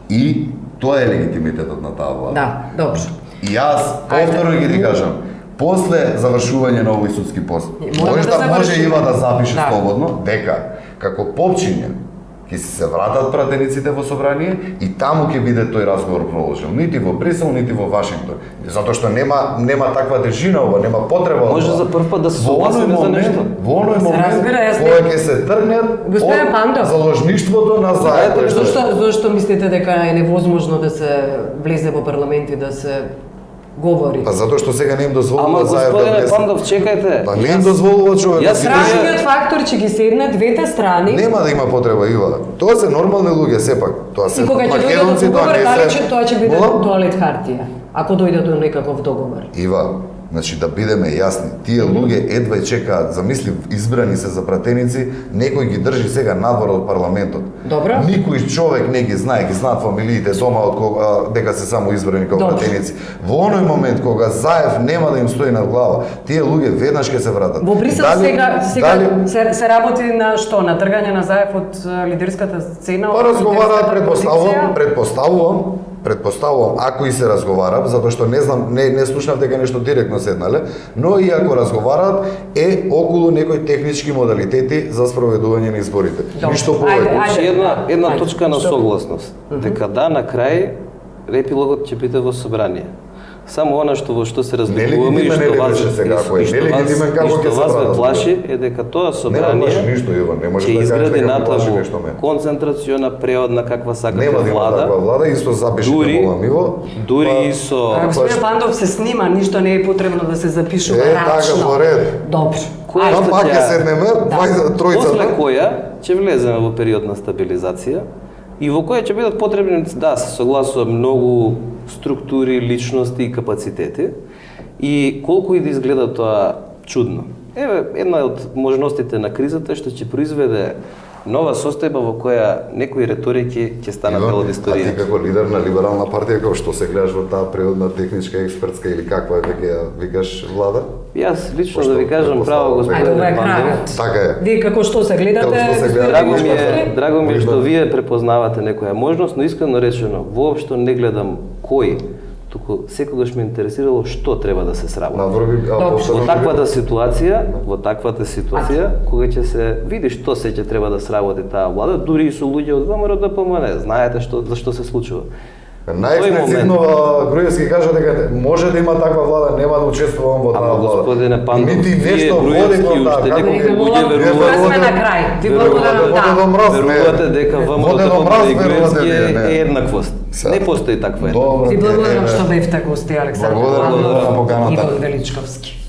И тоа е легитимитетот на таа влада. Да, добро. И јас повторно ќе ти кажам, после завршување на овој судски пост, Мораме може да да може завршиме. Ива да запише Да. слободно дека како попчиња ќе се вратат пратениците во собрание и таму ќе биде тој разговор продолжен. Нити во Брисел, нити во Вашингтон. Затоа што нема таква тежина ова, нема потреба. од Може тоа. за прв пат да се Во оној согласиме за момент- нешто. Во оној Се момент разбира, јас не- кога ќе се тргнат Господин Пандов. од заложништвото на заедно. Зошто мислите дека е невозможно да се влезе во парламент и да се говори. Па затоа што сега не им дозволува Ама заедно господине внесе. Пандов, чекајте. Па не им дозволува човек. Јас да кажа- Страшниот фактор че ги седнат двете страни Нема да има потреба, Ива. Тоа се нормални луѓе сепак. Тоа се и кога ќе дојде до македонци, договор, не дали се- че тоа ќе биде Молам? тоалет хартија, ако дојде до некаков договор. Ива, значи да бидеме јасни, тие луѓе едва чекаат, замисли, избрани се за пратеници, некој ги држи сега надвор од парламентот. Добро. Никој човек не ги знае, ги знаат фамилиите дома од кога дека се само избрани како Добро. пратеници. Во оној момент кога Заев нема да им стои над глава, тие луѓе веднаш ќе се вратат. Во Брисел Дали- дали- се работи на што? На тргање на Заев од лидерската сцена? Па од разговараат, лидерската предпоставувам, ако и се разговараат, затоа што не знам, не слушнав дека нешто директно седнале, но и ако разговараат е околу некои технички модалитети за спроведување на изборите. Добро. Ништо Ајде, повеќе. Значи една Ајде, точка на што? согласност. Дека да, на крај епилогот ќе биде во собрание. Само она што во што се разликуваме и Нелегитимен што ли вас беше сега, ако е и што нелегитимен, како ќе се вас ве прават? плаши е дека тоа собрание плаши ништо, Иван, не може ќе да кажеш изгради дека ме плаши натаму нешто мене. концентрациона преодна каква сакате Нема да има влада. таква влада, исто запишите Дури- во Ламиво. Дури па- и со Господин Пандов се снима, ништо не е потребно да се запишува Е, така, рачно. во ред. Добро. Која Там што пак ќе ќе- седнеме, тројцата. После која ќе влеземе во период на стабилизација и во која ќе бидат потребни, да, се согласувам, многу структури, личности и капацитети. И колку и да изгледа тоа чудно. Еве, една од можностите на кризата е што ќе произведе нова состојба во која некои реторики ќе станат дел од А ти историја. како лидер на либерална партија, како што се гледаш во таа природна техничка, експертска или каква е веќе ја викаш влада? Јас лично Пошто да ви кажам право, предпоставувам Ајде, ова господине е Пандов. крагот. Така е. Вие како што се гледате? Како што се гледа, Драго ми Господи. е, драго ми е што вие препознавате некоја можност, но искрено речено, воопшто не гледам кој, туку секогаш ме интересирало што треба да се сработи. Наврби, Во таквата ситуација, кога ќе се види што се ќе треба да сработи таа влада, дури и со луѓе од ВМРО ДПМН, знаете за што се случува. Најекспресивно Груевски кажа дека може да има таква влада, нема да учествувам во таа Ама влада. господине Пандов, Нити вие нешто Груевски води кон таа, уште како неколку ќе луѓе Тука сме на крај. Ви благодарам, да. Верувате дека ВМРО Воде до ДПМН мраз и Груевски верувате, не. е еднаквост. Сега. Не постои таква еднаквост. Добро. Ви благодарам еве. што бевте гости, Александар Благодарам Пандов на поканата. и Иван Величковски.